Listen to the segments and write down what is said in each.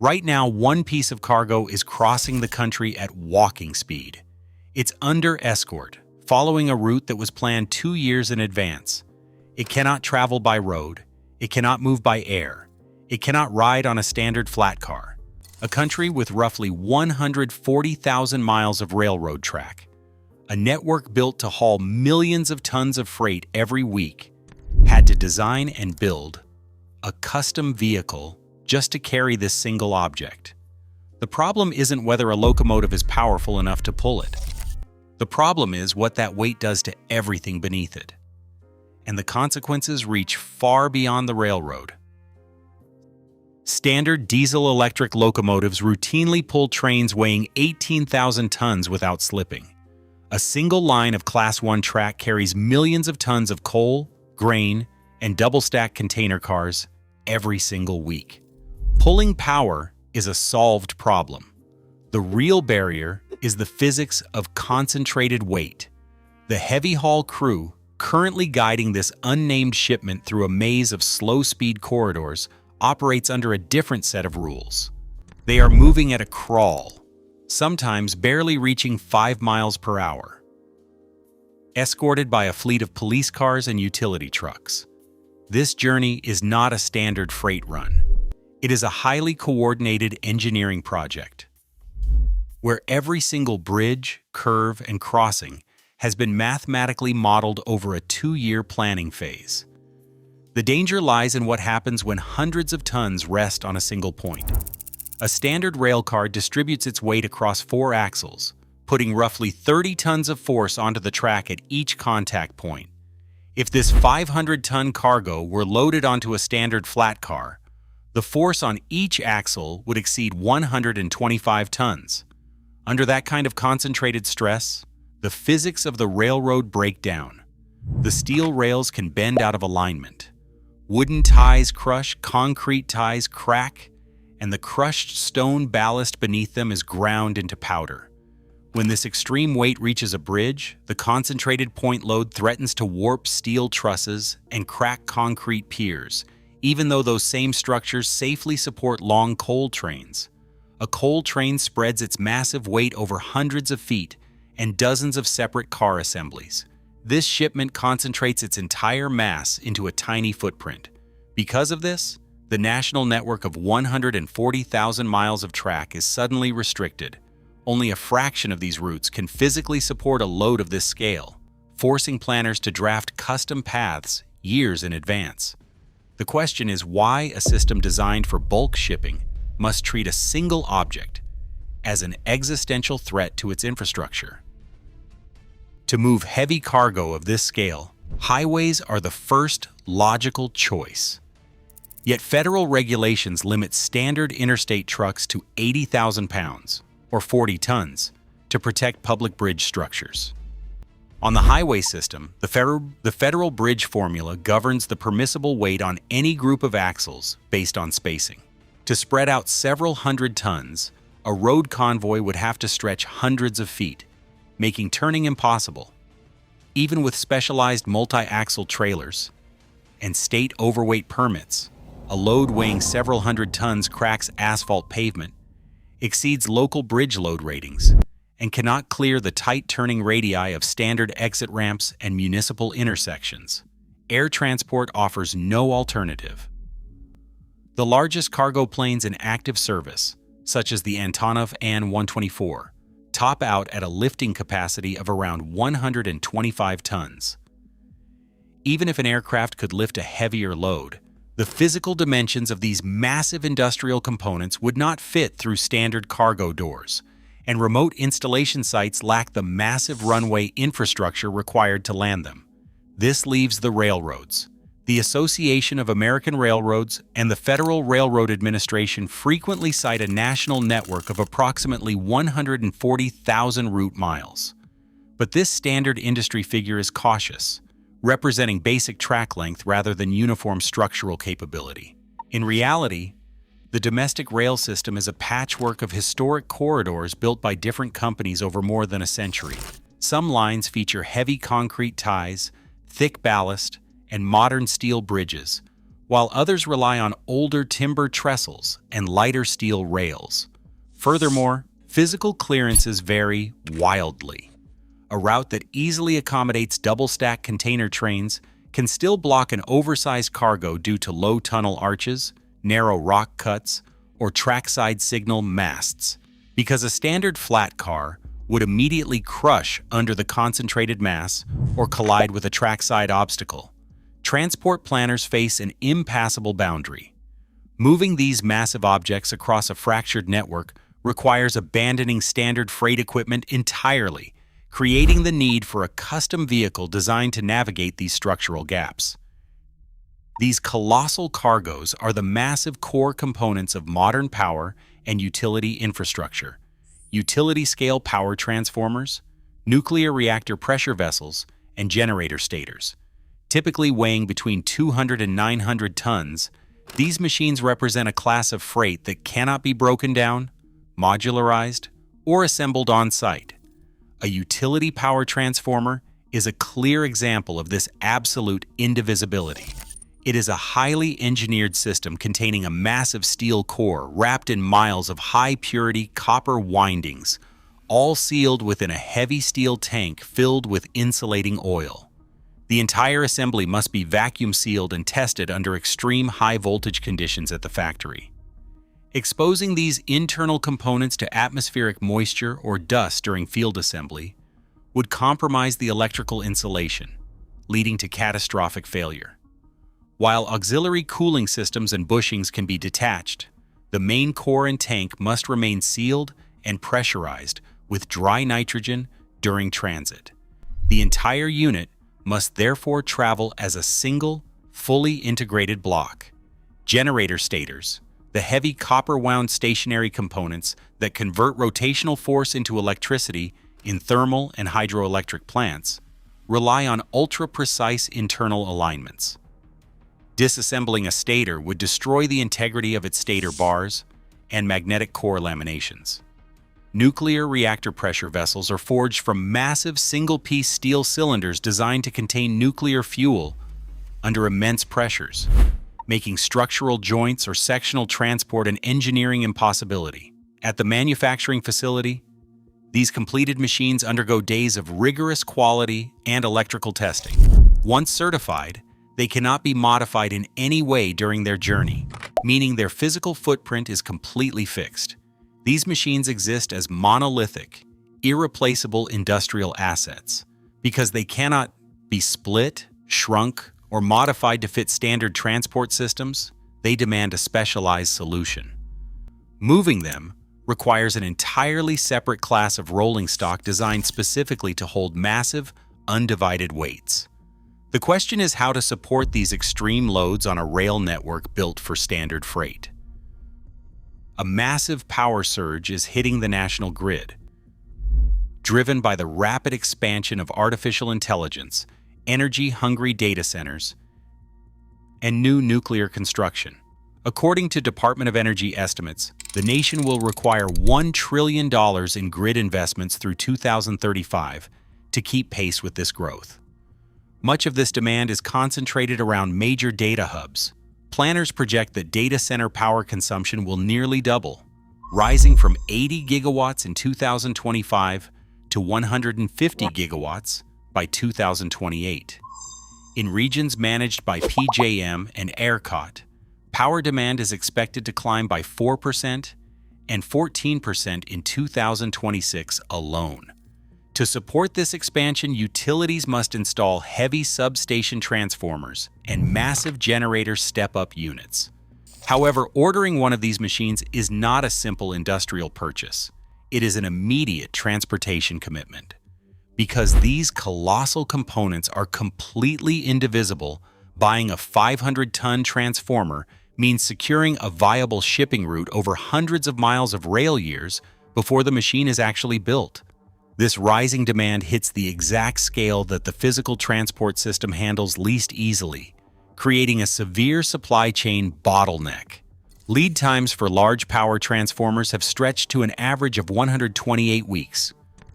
Right now, one piece of cargo is crossing the country at walking speed. It's under escort, following a route that was planned 2 years in advance. It cannot travel by road. It cannot move by air. It cannot ride on a standard flat car. A country with roughly 140,000 miles of railroad track. A network built to haul millions of tons of freight every week, had to design and build a custom vehicle just to carry this single object. The problem isn't whether a locomotive is powerful enough to pull it. The problem is what that weight does to everything beneath it. And the consequences reach far beyond the railroad. Standard diesel-electric locomotives routinely pull trains weighing 18,000 tons without slipping. A single line of Class 1 track carries millions of tons of coal, grain, and double-stack container cars every single week. Pulling power is a solved problem. The real barrier is the physics of concentrated weight. The heavy haul crew currently guiding this unnamed shipment through a maze of slow-speed corridors operates under a different set of rules. They are moving at a crawl, sometimes barely reaching 5 miles per hour, escorted by a fleet of police cars and utility trucks. This journey is not a standard freight run. It is a highly coordinated engineering project, where every single bridge, curve, and crossing has been mathematically modeled over a 2-year planning phase. The danger lies in what happens when hundreds of tons rest on a single point. A standard rail car distributes its weight across 4 axles, putting roughly 30 tons of force onto the track at each contact point. If this 500-ton cargo were loaded onto a standard flat car, the force on each axle would exceed 125 tons. Under that kind of concentrated stress, the physics of the railroad break down. The steel rails can bend out of alignment. Wooden ties crush, concrete ties crack, and the crushed stone ballast beneath them is ground into powder. When this extreme weight reaches a bridge, the concentrated point load threatens to warp steel trusses and crack concrete piers, even though those same structures safely support long coal trains. A coal train spreads its massive weight over hundreds of feet and dozens of separate car assemblies. This shipment concentrates its entire mass into a tiny footprint. Because of this, the national network of 140,000 miles of track is suddenly restricted. Only a fraction of these routes can physically support a load of this scale, forcing planners to draft custom paths years in advance. The question is why a system designed for bulk shipping must treat a single object as an existential threat to its infrastructure. To move heavy cargo of this scale, highways are the first logical choice. Yet federal regulations limit standard interstate trucks to 80,000 pounds, or 40 tons, to protect public bridge structures. On the highway system, the federal bridge formula governs the permissible weight on any group of axles based on spacing. To spread out several hundred tons, a road convoy would have to stretch hundreds of feet, making turning impossible. Even with specialized multi-axle trailers and state overweight permits, a load weighing several hundred tons cracks asphalt pavement, exceeds local bridge load ratings, and cannot clear the tight turning radii of standard exit ramps and municipal intersections. Air transport offers no alternative. The largest cargo planes in active service, such as the Antonov An-124, top out at a lifting capacity of around 125 tons. Even if an aircraft could lift a heavier load, the physical dimensions of these massive industrial components would not fit through standard cargo doors, and remote installation sites lack the massive runway infrastructure required to land them. This leaves the railroads. The Association of American Railroads and the Federal Railroad Administration frequently cite a national network of approximately 140,000 route miles. But this standard industry figure is cautious, representing basic track length rather than uniform structural capability. In reality, the domestic rail system is a patchwork of historic corridors built by different companies over more than a century. Some lines feature heavy concrete ties, thick ballast, and modern steel bridges, while others rely on older timber trestles and lighter steel rails. Furthermore, physical clearances vary wildly. A route that easily accommodates double-stack container trains can still block an oversized cargo due to low tunnel arches, narrow rock cuts, or trackside signal masts, because a standard flat car would immediately crush under the concentrated mass or collide with a trackside obstacle. Transport planners face an impassable boundary. Moving these massive objects across a fractured network requires abandoning standard freight equipment entirely, creating the need for a custom vehicle designed to navigate these structural gaps. These colossal cargoes are the massive core components of modern power and utility infrastructure: utility-scale power transformers, nuclear reactor pressure vessels, and generator stators. Typically weighing between 200 and 900 tons, these machines represent a class of freight that cannot be broken down, modularized, or assembled on-site. A utility power transformer is a clear example of this absolute indivisibility. It is a highly engineered system containing a massive steel core wrapped in miles of high-purity copper windings, all sealed within a heavy steel tank filled with insulating oil. The entire assembly must be vacuum sealed and tested under extreme high-voltage conditions at the factory. Exposing these internal components to atmospheric moisture or dust during field assembly would compromise the electrical insulation, leading to catastrophic failure. While auxiliary cooling systems and bushings can be detached, the main core and tank must remain sealed and pressurized with dry nitrogen during transit. The entire unit must therefore travel as a single, fully integrated block. Generator stators, the heavy copper-wound stationary components that convert rotational force into electricity in thermal and hydroelectric plants, rely on ultra-precise internal alignments. Disassembling a stator would destroy the integrity of its stator bars and magnetic core laminations. Nuclear reactor pressure vessels are forged from massive single-piece steel cylinders designed to contain nuclear fuel under immense pressures, making structural joints or sectional transport an engineering impossibility. At the manufacturing facility, these completed machines undergo days of rigorous quality and electrical testing. Once certified, they cannot be modified in any way during their journey, meaning their physical footprint is completely fixed. These machines exist as monolithic, irreplaceable industrial assets because they cannot be split, shrunk, or modified to fit standard transport systems. They demand a specialized solution. Moving them requires an entirely separate class of rolling stock designed specifically to hold massive, undivided weights. The question is how to support these extreme loads on a rail network built for standard freight. A massive power surge is hitting the national grid, driven by the rapid expansion of artificial intelligence, energy-hungry data centers, and new nuclear construction. According to Department of Energy estimates, the nation will require $1 trillion in grid investments through 2035 to keep pace with this growth. Much of this demand is concentrated around major data hubs. Planners project that data center power consumption will nearly double, rising from 80 gigawatts in 2025 to 150 gigawatts by 2028. In regions managed by PJM and ERCOT, power demand is expected to climb by 4% and 14% in 2026 alone. To support this expansion, utilities must install heavy substation transformers and massive generator step-up units. However, ordering one of these machines is not a simple industrial purchase. It is an immediate transportation commitment. Because these colossal components are completely indivisible, buying a 500-ton transformer means securing a viable shipping route over hundreds of miles of rail years before the machine is actually built. This rising demand hits the exact scale that the physical transport system handles least easily, creating a severe supply chain bottleneck. Lead times for large power transformers have stretched to an average of 128 weeks,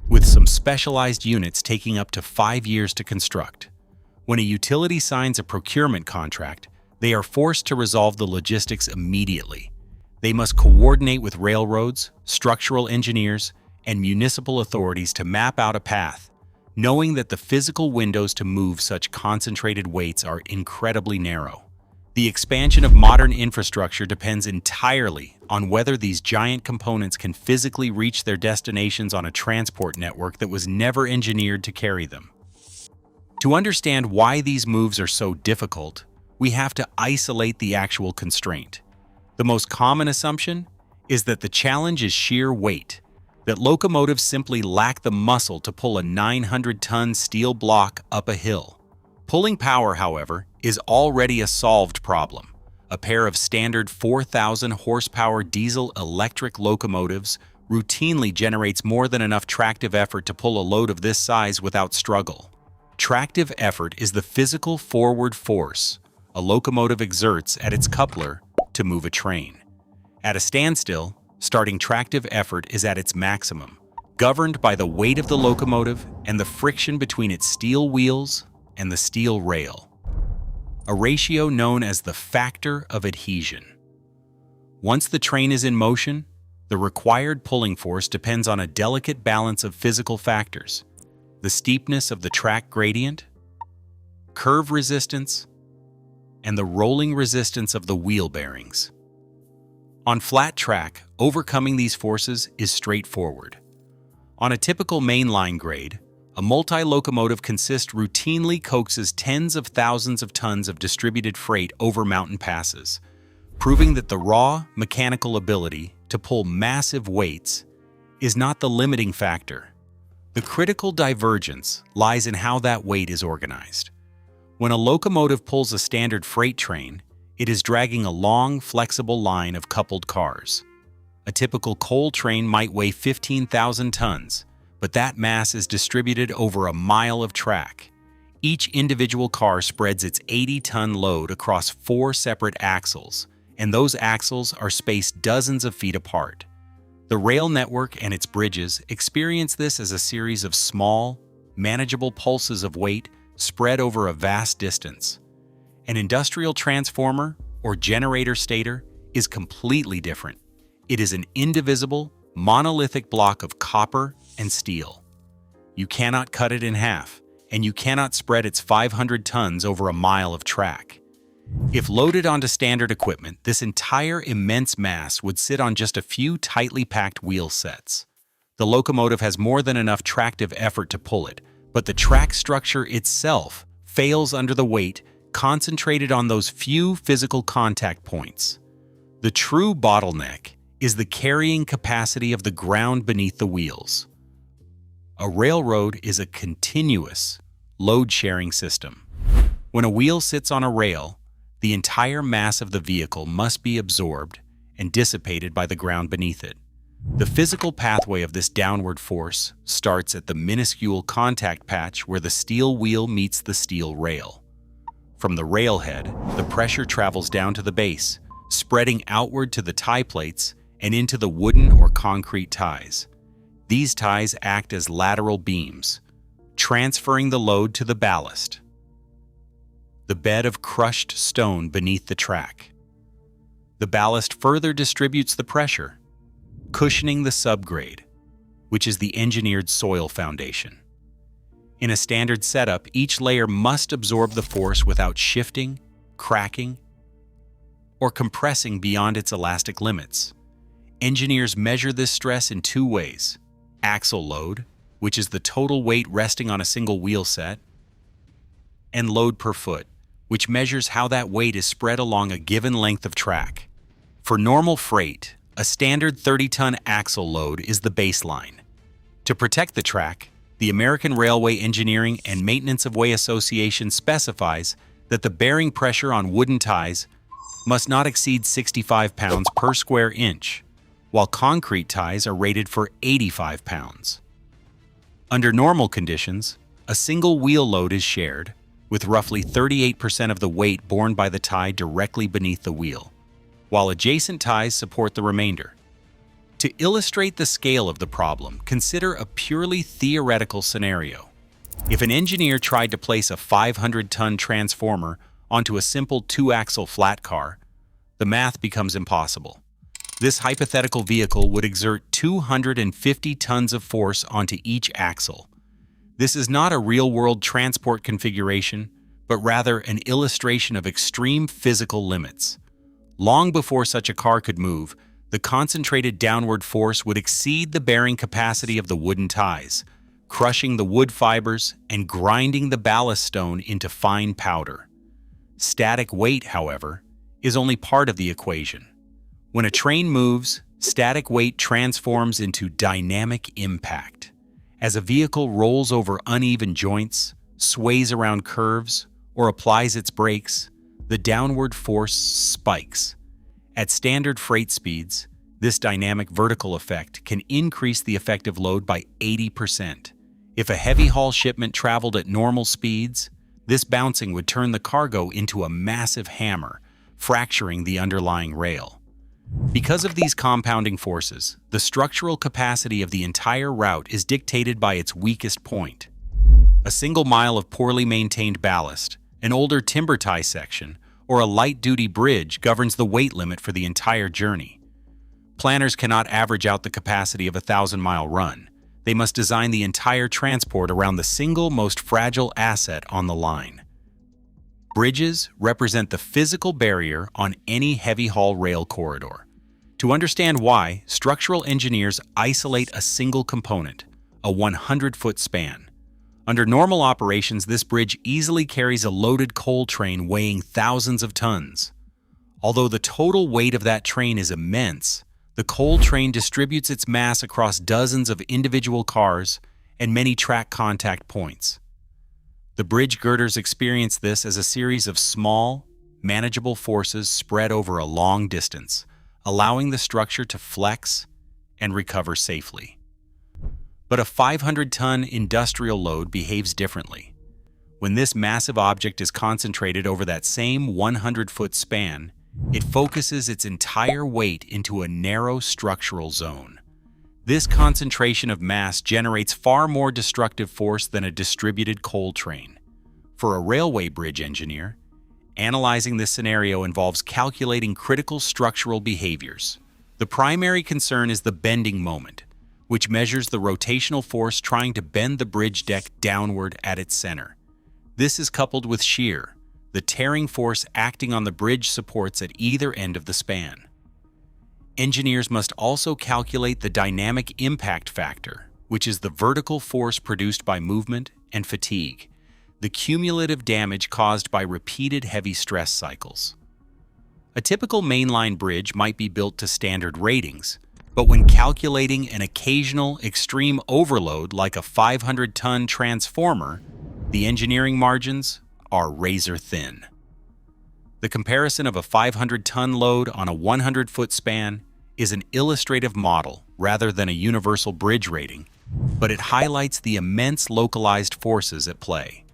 with some specialized units taking up to 5 years to construct. When a utility signs a procurement contract, They are forced to resolve the logistics immediately. They must coordinate with railroads, structural engineers, and municipal authorities to map out a path, knowing that the physical windows to move such concentrated weights are incredibly narrow. The expansion of modern infrastructure depends entirely on whether these giant components can physically reach their destinations on a transport network that was never engineered to carry them. To understand why these moves are so difficult, we have to isolate the actual constraint. The most common assumption is that the challenge is sheer weight, that locomotives simply lack the muscle to pull a 900-ton steel block up a hill. Pulling power, however, is already a solved problem. A pair of standard 4,000 horsepower diesel-electric locomotives routinely generates more than enough tractive effort to pull a load of this size without struggle. Tractive effort is the physical forward force a locomotive exerts at its coupler to move a train. At a standstill, starting tractive effort is at its maximum, governed by the weight of the locomotive and the friction between its steel wheels and the steel rail, a ratio known as the factor of adhesion. Once the train is in motion, the required pulling force depends on a delicate balance of physical factors: the steepness of the track gradient, curve resistance, and the rolling resistance of the wheel bearings. On flat track, overcoming these forces is straightforward. On a typical mainline grade, a multi-locomotive consist routinely coaxes tens of thousands of tons of distributed freight over mountain passes, proving that the raw mechanical ability to pull massive weights is not the limiting factor. The critical divergence lies in how that weight is organized. When a locomotive pulls a standard freight train, it is dragging a long, flexible line of coupled cars. A typical coal train might weigh 15,000 tons, but that mass is distributed over a mile of track. Each individual car spreads its 80-ton load across 4 separate axles, and those axles are spaced dozens of feet apart. The rail network and its bridges experience this as a series of small, manageable pulses of weight spread over a vast distance. An industrial transformer, or generator stator, is completely different. It is an indivisible, monolithic block of copper and steel. You cannot cut it in half, and you cannot spread its 500 tons over a mile of track. If loaded onto standard equipment, this entire immense mass would sit on just a few tightly packed wheel sets. The locomotive has more than enough tractive effort to pull it, but the track structure itself fails under the weight concentrated on those few physical contact points. The true bottleneck is the carrying capacity of the ground beneath the wheels. A railroad is a continuous, load-sharing system. When a wheel sits on a rail, the entire mass of the vehicle must be absorbed and dissipated by the ground beneath it. The physical pathway of this downward force starts at the minuscule contact patch where the steel wheel meets the steel rail. From the railhead, the pressure travels down to the base, spreading outward to the tie plates and into the wooden or concrete ties. These ties act as lateral beams, transferring the load to the ballast, the bed of crushed stone beneath the track. The ballast further distributes the pressure, cushioning the subgrade, which is the engineered soil foundation. In a standard setup, each layer must absorb the force without shifting, cracking, or compressing beyond its elastic limits. Engineers measure this stress in 2 ways: axle load, which is the total weight resting on a single wheel set, and load per foot, which measures how that weight is spread along a given length of track. For normal freight, a standard 30-ton axle load is the baseline. To protect the track, the American Railway Engineering and Maintenance of Way Association specifies that the bearing pressure on wooden ties must not exceed 65 pounds per square inch, while concrete ties are rated for 85 pounds. Under normal conditions, a single wheel load is shared, with roughly 38% of the weight borne by the tie directly beneath the wheel, while adjacent ties support the remainder. To illustrate the scale of the problem, consider a purely theoretical scenario. If an engineer tried to place a 500-ton transformer onto a simple two-axle flat car, the math becomes impossible. This hypothetical vehicle would exert 250 tons of force onto each axle. This is not a real-world transport configuration, but rather an illustration of extreme physical limits. Long before such a car could move, the concentrated downward force would exceed the bearing capacity of the wooden ties, crushing the wood fibers and grinding the ballast stone into fine powder. Static weight, however, is only part of the equation. When a train moves, static weight transforms into dynamic impact. As a vehicle rolls over uneven joints, sways around curves, or applies its brakes, the downward force spikes. At standard freight speeds, this dynamic vertical effect can increase the effective load by 80%. If a heavy haul shipment traveled at normal speeds, this bouncing would turn the cargo into a massive hammer, fracturing the underlying rail. Because of these compounding forces, the structural capacity of the entire route is dictated by its weakest point. A single mile of poorly maintained ballast, an older timber tie section, or a light-duty bridge governs the weight limit for the entire journey. Planners cannot average out the capacity of a 1,000-mile run. They must design the entire transport around the single most fragile asset on the line. Bridges represent the physical barrier on any heavy-haul rail corridor. To understand why, structural engineers isolate a single component, a 100-foot span. Under normal operations, this bridge easily carries a loaded coal train weighing thousands of tons. Although the total weight of that train is immense, the coal train distributes its mass across dozens of individual cars and many track contact points. The bridge girders experience this as a series of small, manageable forces spread over a long distance, allowing the structure to flex and recover safely. But a 500-ton industrial load behaves differently. When this massive object is concentrated over that same 100-foot span, it focuses its entire weight into a narrow structural zone. This concentration of mass generates far more destructive force than a distributed coal train. For a railway bridge engineer, analyzing this scenario involves calculating critical structural behaviors. The primary concern is the bending moment, which measures the rotational force trying to bend the bridge deck downward at its center. This is coupled with shear, the tearing force acting on the bridge supports at either end of the span. Engineers must also calculate the dynamic impact factor, which is the vertical force produced by movement and fatigue, the cumulative damage caused by repeated heavy stress cycles. A typical mainline bridge might be built to standard ratings, but when calculating an occasional extreme overload like a 500-ton transformer, the engineering margins are razor thin. The comparison of a 500-ton load on a 100-foot span is an illustrative model rather than a universal bridge rating, but it highlights the immense localized forces at play.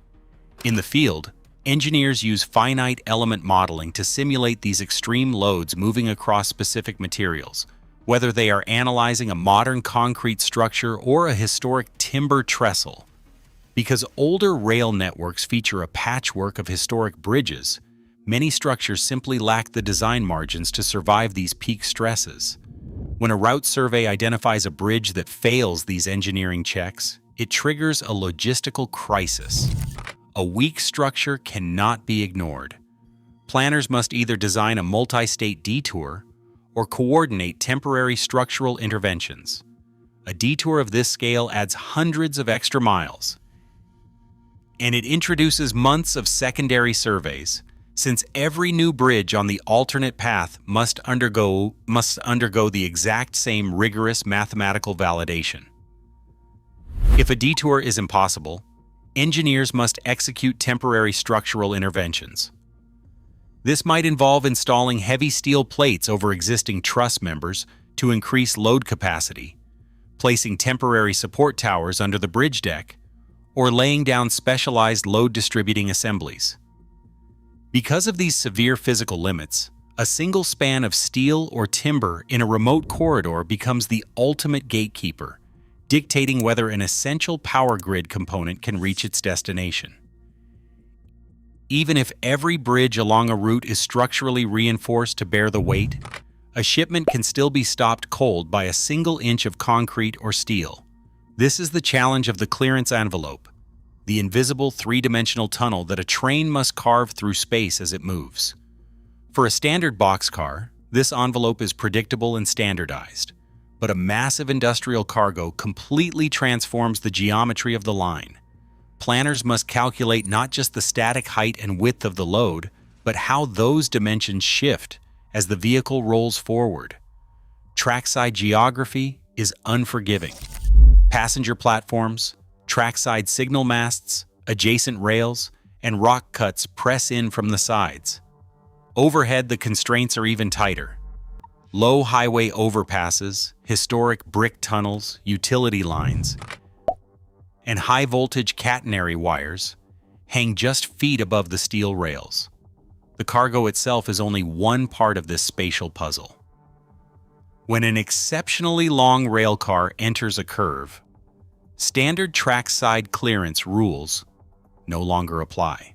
In the field, engineers use finite element modeling to simulate these extreme loads moving across specific materials, whether they are analyzing a modern concrete structure or a historic timber trestle. Because older rail networks feature a patchwork of historic bridges, many structures simply lack the design margins to survive these peak stresses. When a route survey identifies a bridge that fails these engineering checks, it triggers a logistical crisis. A weak structure cannot be ignored. Planners must either design a multi-state detour or coordinate temporary structural interventions. A detour of this scale adds hundreds of extra miles, and it introduces months of secondary surveys, since every new bridge on the alternate path must undergo the exact same rigorous mathematical validation. If a detour is impossible, engineers must execute temporary structural interventions. This might involve installing heavy steel plates over existing truss members to increase load capacity, placing temporary support towers under the bridge deck, or laying down specialized load distributing assemblies. Because of these severe physical limits, a single span of steel or timber in a remote corridor becomes the ultimate gatekeeper, dictating whether an essential power grid component can reach its destination. Even if every bridge along a route is structurally reinforced to bear the weight, a shipment can still be stopped cold by a single inch of concrete or steel. This is the challenge of the clearance envelope, the invisible three-dimensional tunnel that a train must carve through space as it moves. For a standard boxcar, this envelope is predictable and standardized, but a massive industrial cargo completely transforms the geometry of the line. Planners must calculate not just the static height and width of the load, but how those dimensions shift as the vehicle rolls forward. Trackside geography is unforgiving. Passenger platforms, trackside signal masts, adjacent rails, and rock cuts press in from the sides. Overhead, the constraints are even tighter. Low highway overpasses, historic brick tunnels, utility lines, and high-voltage catenary wires hang just feet above the steel rails. The cargo itself is only one part of this spatial puzzle. When an exceptionally long rail car enters a curve, standard trackside clearance rules no longer apply.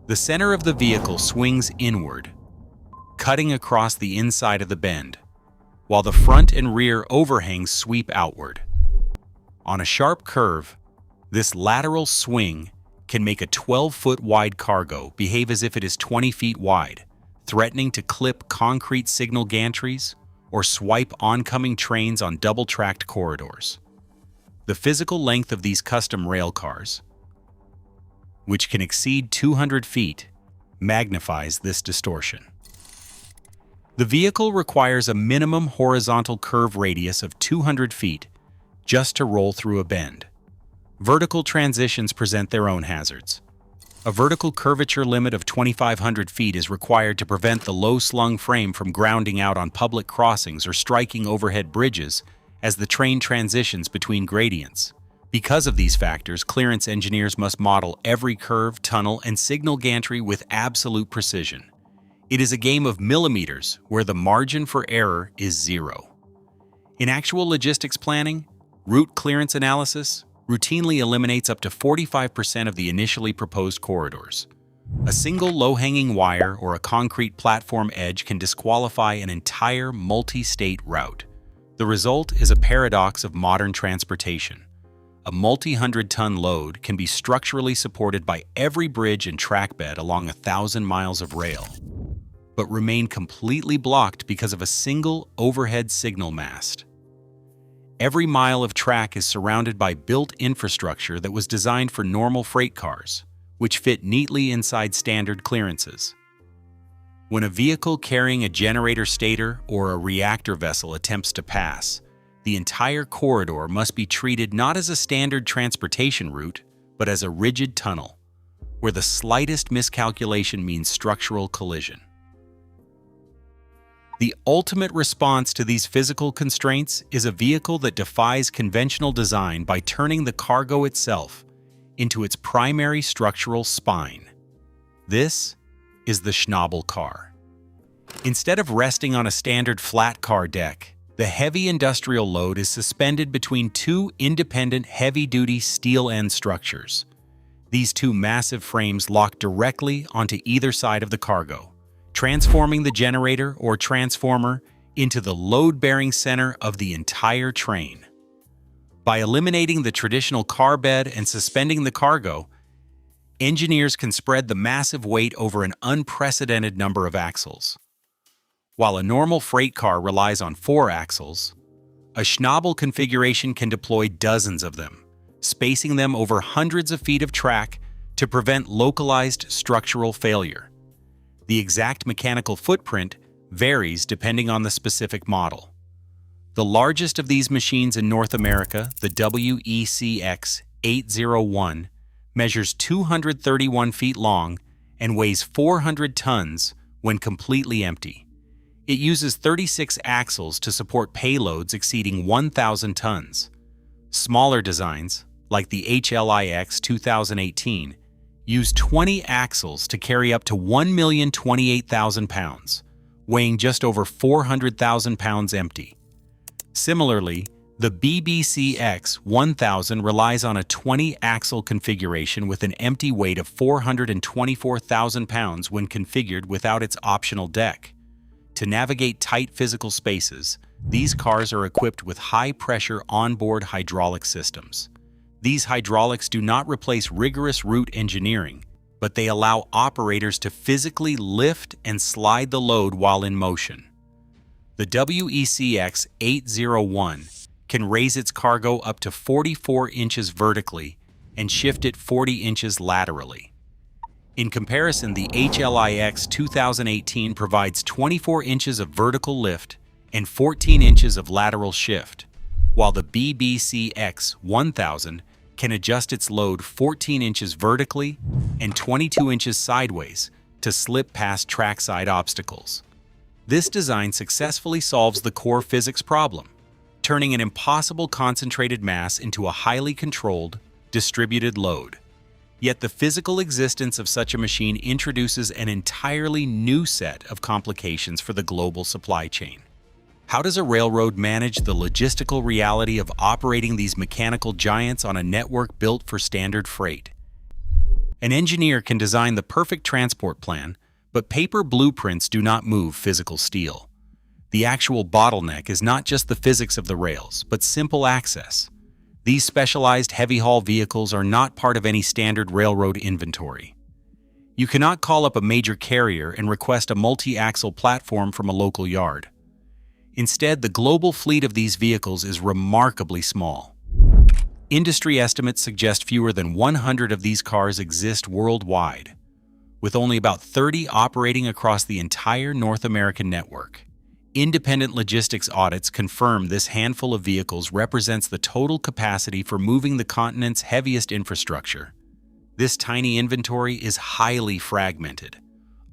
The center of the vehicle swings inward, cutting across the inside of the bend, while the front and rear overhangs sweep outward. On a sharp curve, this lateral swing can make a 12-foot wide cargo behave as if it is 20 feet wide, threatening to clip concrete signal gantries or swipe oncoming trains on double-tracked corridors. The physical length of these custom rail cars, which can exceed 200 feet, magnifies this distortion. The vehicle requires a minimum horizontal curve radius of 200 feet just to roll through a bend. Vertical transitions present their own hazards. A vertical curvature limit of 2,500 feet is required to prevent the low-slung frame from grounding out on public crossings or striking overhead bridges as the train transitions between gradients. Because of these factors, clearance engineers must model every curve, tunnel, and signal gantry with absolute precision. It is a game of millimeters where the margin for error is zero. In actual logistics planning, route clearance analysis routinely eliminates up to 45% of the initially proposed corridors. A single low-hanging wire or a concrete platform edge can disqualify an entire multi-state route. The result is a paradox of modern transportation. A multi-hundred-ton load can be structurally supported by every bridge and track bed along 1,000 miles of rail, but remain completely blocked because of a single overhead signal mast. Every mile of track is surrounded by built infrastructure that was designed for normal freight cars, which fit neatly inside standard clearances. When a vehicle carrying a generator stator or a reactor vessel attempts to pass, the entire corridor must be treated not as a standard transportation route, but as a rigid tunnel, where the slightest miscalculation means structural collision. The ultimate response to these physical constraints is a vehicle that defies conventional design by turning the cargo itself into its primary structural spine. This is the Schnobble car. Instead of resting on a standard flat car deck, the heavy industrial load is suspended between two independent heavy-duty steel end structures. These two massive frames lock directly onto either side of the cargo, transforming the generator or transformer into the load-bearing center of the entire train. By eliminating the traditional car bed and suspending the cargo, engineers can spread the massive weight over an unprecedented number of axles. While a normal freight car relies on 4 axles, a Schnobble configuration can deploy dozens of them, spacing them over hundreds of feet of track to prevent localized structural failure. The exact mechanical footprint varies depending on the specific model. The largest of these machines in North America, the WECX 801, measures 231 feet long and weighs 400 tons when completely empty. It uses 36 axles to support payloads exceeding 1,000 tons. Smaller designs, like the HLIX 2018, use 20 axles to carry up to 1,028,000 pounds, weighing just over 400,000 pounds empty. Similarly, The BBC X1000 relies on a 20-axle configuration with an empty weight of 424,000 pounds when configured without its optional deck. To navigate tight physical spaces, these cars are equipped with high-pressure onboard hydraulic systems. These hydraulics do not replace rigorous route engineering, but they allow operators to physically lift and slide the load while in motion. The WECX 801 can raise its cargo up to 44 inches vertically and shift it 40 inches laterally. In comparison, the HLIX 2018 provides 24 inches of vertical lift and 14 inches of lateral shift, while the BBC X1000 can adjust its load 14 inches vertically and 22 inches sideways to slip past trackside obstacles. This design successfully solves the core physics problem, turning an impossible concentrated mass into a highly controlled, distributed load. Yet the physical existence of such a machine introduces an entirely new set of complications for the global supply chain. How does a railroad manage the logistical reality of operating these mechanical giants on a network built for standard freight? An engineer can design the perfect transport plan, but paper blueprints do not move physical steel. The actual bottleneck is not just the physics of the rails, but simple access. These specialized heavy-haul vehicles are not part of any standard railroad inventory. You cannot call up a major carrier and request a multi-axle platform from a local yard. Instead, the global fleet of these vehicles is remarkably small. Industry estimates suggest fewer than 100 of these cars exist worldwide, with only about 30 operating across the entire North American network. Independent logistics audits confirm this handful of vehicles represents the total capacity for moving the continent's heaviest infrastructure. This tiny inventory is highly fragmented.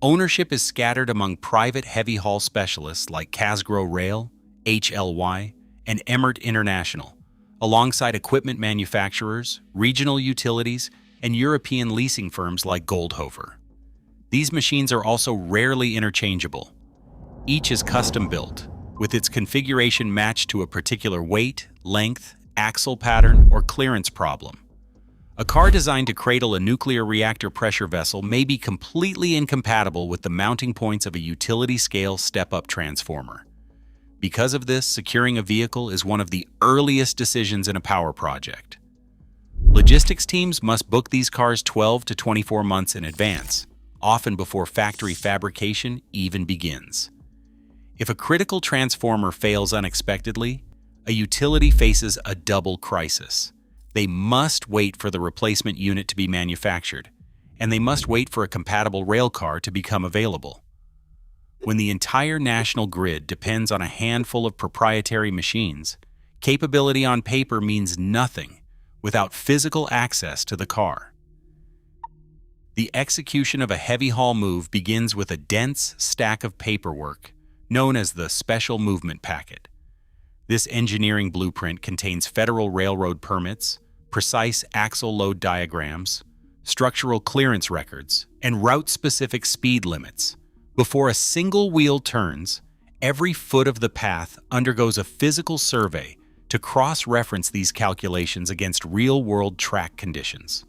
Ownership is scattered among private heavy-haul specialists like Casgro Rail, HLY, and Emmert International, alongside equipment manufacturers, regional utilities, and European leasing firms like Goldhofer. These machines are also rarely interchangeable. Each is custom-built, with its configuration matched to a particular weight, length, axle pattern, or clearance problem. A car designed to cradle a nuclear reactor pressure vessel may be completely incompatible with the mounting points of a utility-scale step-up transformer. Because of this, securing a vehicle is one of the earliest decisions in a power project. Logistics teams must book these cars 12 to 24 months in advance, often before factory fabrication even begins. If a critical transformer fails unexpectedly, a utility faces a double crisis. They must wait for the replacement unit to be manufactured, and they must wait for a compatible railcar to become available. When the entire national grid depends on a handful of proprietary machines, capability on paper means nothing without physical access to the car. The execution of a heavy-haul move begins with a dense stack of paperwork known as the Special Movement Packet. This engineering blueprint contains Federal Railroad permits, precise axle load diagrams, structural clearance records, and route-specific speed limits. Before a single wheel turns, every foot of the path undergoes a physical survey to cross-reference these calculations against real-world track conditions.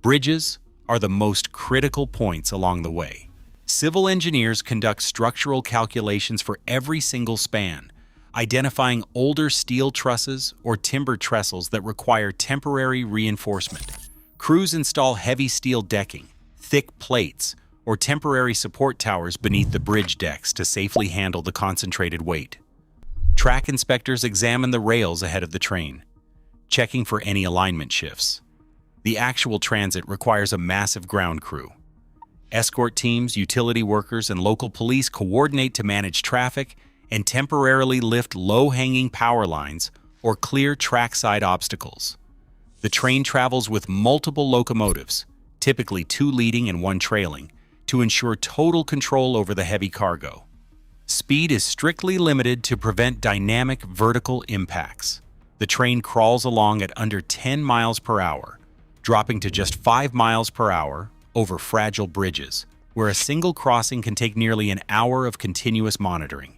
Bridges are the most critical points along the way. Civil engineers conduct structural calculations for every single span, identifying older steel trusses or timber trestles that require temporary reinforcement. Crews install heavy steel decking, thick plates, or temporary support towers beneath the bridge decks to safely handle the concentrated weight. Track inspectors examine the rails ahead of the train, checking for any alignment shifts. The actual transit requires a massive ground crew. Escort teams, utility workers, and local police coordinate to manage traffic and temporarily lift low-hanging power lines or clear trackside obstacles. The train travels with multiple locomotives, typically 2 leading and 1 trailing, to ensure total control over the heavy cargo. Speed is strictly limited to prevent dynamic vertical impacts. The train crawls along at under 10 miles per hour, dropping to just 5 miles per hour over fragile bridges, where a single crossing can take nearly an hour of continuous monitoring.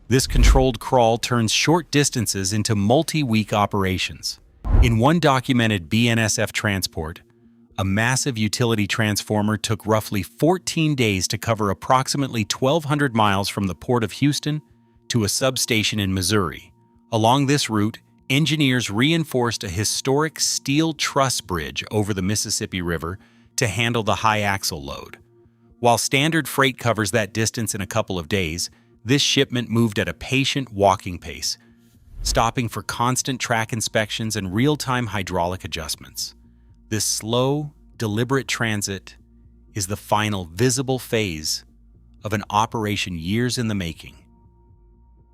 This controlled crawl turns short distances into multi-week operations. In one documented BNSF transport, a massive utility transformer took roughly 14 days to cover approximately 1,200 miles from the port of Houston to a substation in Missouri. Along this route, engineers reinforced a historic steel truss bridge over the Mississippi River to handle the high axle load. While standard freight covers that distance in a couple of days, this shipment moved at a patient walking pace, stopping for constant track inspections and real-time hydraulic adjustments. This slow, deliberate transit is the final visible phase of an operation years in the making.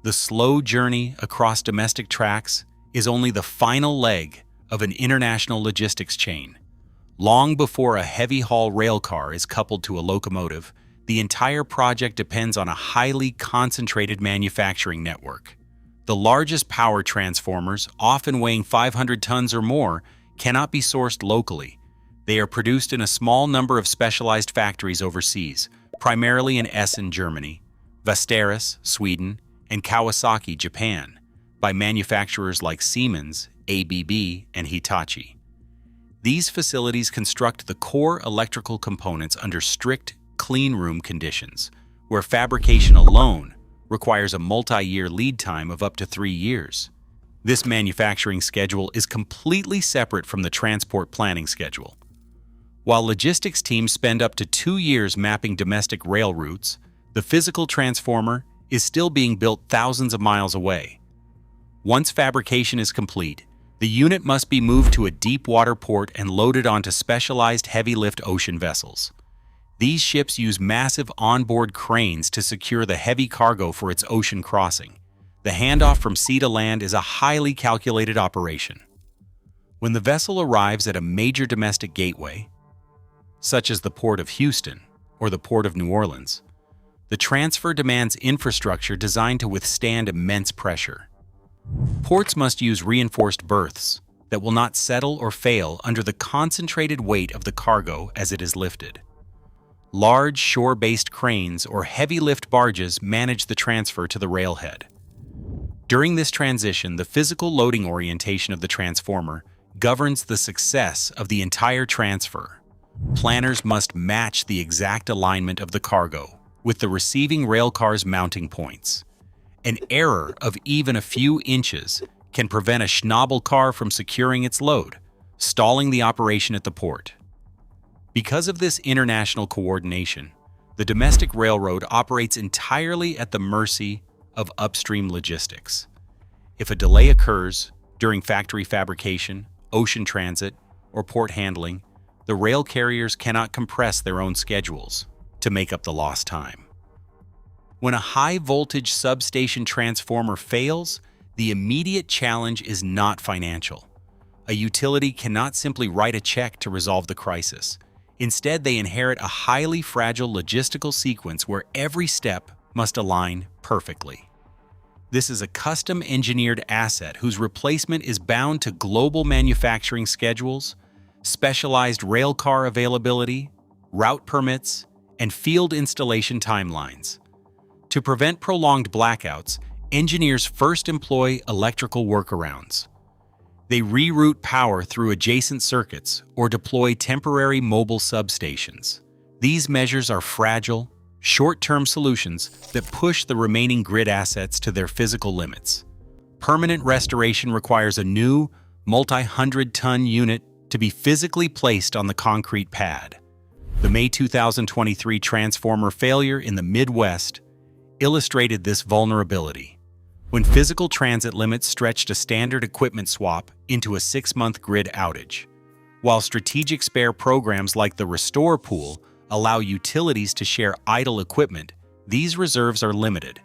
The slow journey across domestic tracks is only the final leg of an international logistics chain. Long before a heavy-haul rail car is coupled to a locomotive, the entire project depends on a highly concentrated manufacturing network. The largest power transformers, often weighing 500 tons or more, cannot be sourced locally. They are produced in a small number of specialized factories overseas, primarily in Essen, Germany, Västerås, Sweden, and Kawasaki, Japan, by manufacturers like Siemens, ABB, and Hitachi. These facilities construct the core electrical components under strict clean room conditions, where fabrication alone requires a multi-year lead time of up to 3 years. This manufacturing schedule is completely separate from the transport planning schedule. While logistics teams spend up to 2 years mapping domestic rail routes, the physical transformer is still being built thousands of miles away. Once fabrication is complete, the unit must be moved to a deep water port and loaded onto specialized heavy-lift ocean vessels. These ships use massive onboard cranes to secure the heavy cargo for its ocean crossing. The handoff from sea to land is a highly calculated operation. When the vessel arrives at a major domestic gateway, such as the Port of Houston or the Port of New Orleans, the transfer demands infrastructure designed to withstand immense pressure. Ports must use reinforced berths that will not settle or fail under the concentrated weight of the cargo as it is lifted. Large shore-based cranes or heavy-lift barges manage the transfer to the railhead. During this transition, the physical loading orientation of the transformer governs the success of the entire transfer. Planners must match the exact alignment of the cargo with the receiving railcar's mounting points. An error of even a few inches can prevent a Schnobble car from securing its load, stalling the operation at the port. Because of this international coordination, the domestic railroad operates entirely at the mercy of upstream logistics. If a delay occurs during factory fabrication, ocean transit, or port handling, the rail carriers cannot compress their own schedules to make up the lost time. When a high-voltage substation transformer fails, the immediate challenge is not financial. A utility cannot simply write a check to resolve the crisis. Instead, they inherit a highly fragile logistical sequence where every step must align perfectly. This is a custom-engineered asset whose replacement is bound to global manufacturing schedules, specialized railcar availability, route permits, and field installation timelines. To prevent prolonged blackouts, engineers first employ electrical workarounds. They reroute power through adjacent circuits or deploy temporary mobile substations. These measures are fragile, short-term solutions that push the remaining grid assets to their physical limits. Permanent restoration requires a new, multi-hundred-ton unit to be physically placed on the concrete pad. The May 2023 transformer failure in the Midwest illustrated this vulnerability, when physical transit limits stretched a standard equipment swap into a 6-month grid outage. While strategic spare programs like the Restore Pool allow utilities to share idle equipment, these reserves are limited.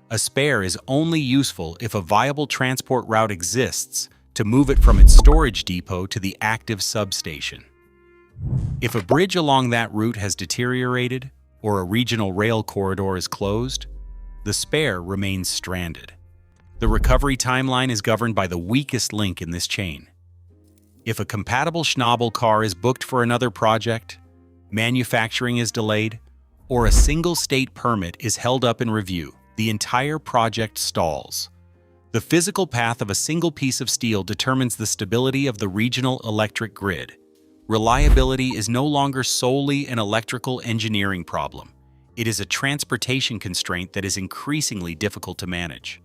A spare is only useful if a viable transport route exists to move it from its storage depot to the active substation. If a bridge along that route has deteriorated or a regional rail corridor is closed, the spare remains stranded. The recovery timeline is governed by the weakest link in this chain. If a compatible Schnobble car is booked for another project, manufacturing is delayed, or a single state permit is held up in review, the entire project stalls. The physical path of a single piece of steel determines the stability of the regional electric grid. Reliability is no longer solely an electrical engineering problem. It is a transportation constraint that is increasingly difficult to manage.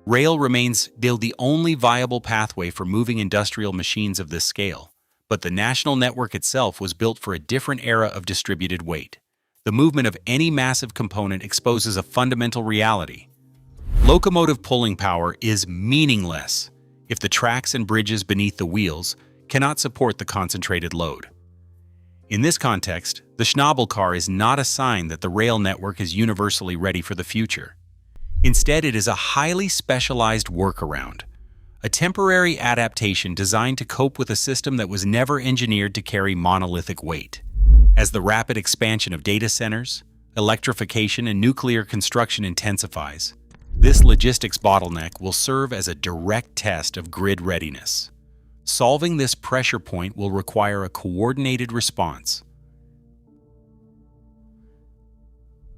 Rail remains the only viable pathway for moving industrial machines of this scale, but the national network itself was built for a different era of distributed weight. The movement of any massive component exposes a fundamental reality. Locomotive pulling power is meaningless if the tracks and bridges beneath the wheels cannot support the concentrated load. In this context, the Schnobble car is not a sign that the rail network is universally ready for the future. Instead, it is a highly specialized workaround, a temporary adaptation designed to cope with a system that was never engineered to carry monolithic weight. As the rapid expansion of data centers, electrification, and nuclear construction intensifies, this logistics bottleneck will serve as a direct test of grid readiness. Solving this pressure point will require a coordinated response,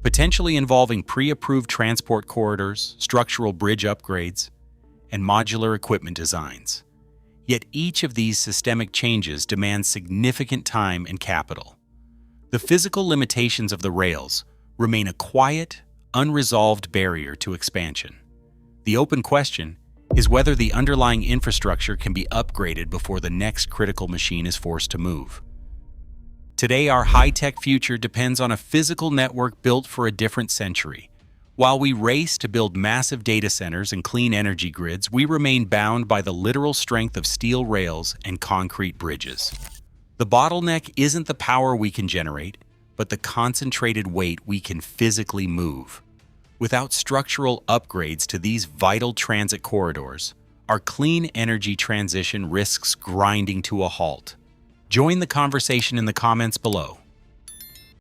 potentially involving pre-approved transport corridors, structural bridge upgrades, and modular equipment designs. Yet each of these systemic changes demands significant time and capital. The physical limitations of the rails remain a quiet, unresolved barrier to expansion. The open question is whether the underlying infrastructure can be upgraded before the next critical machine is forced to move. Today, our high-tech future depends on a physical network built for a different century. While we race to build massive data centers and clean energy grids, we remain bound by the literal strength of steel rails and concrete bridges. The bottleneck isn't the power we can generate, but the concentrated weight we can physically move. Without structural upgrades to these vital transit corridors, our clean energy transition risks grinding to a halt. Join the conversation in the comments below.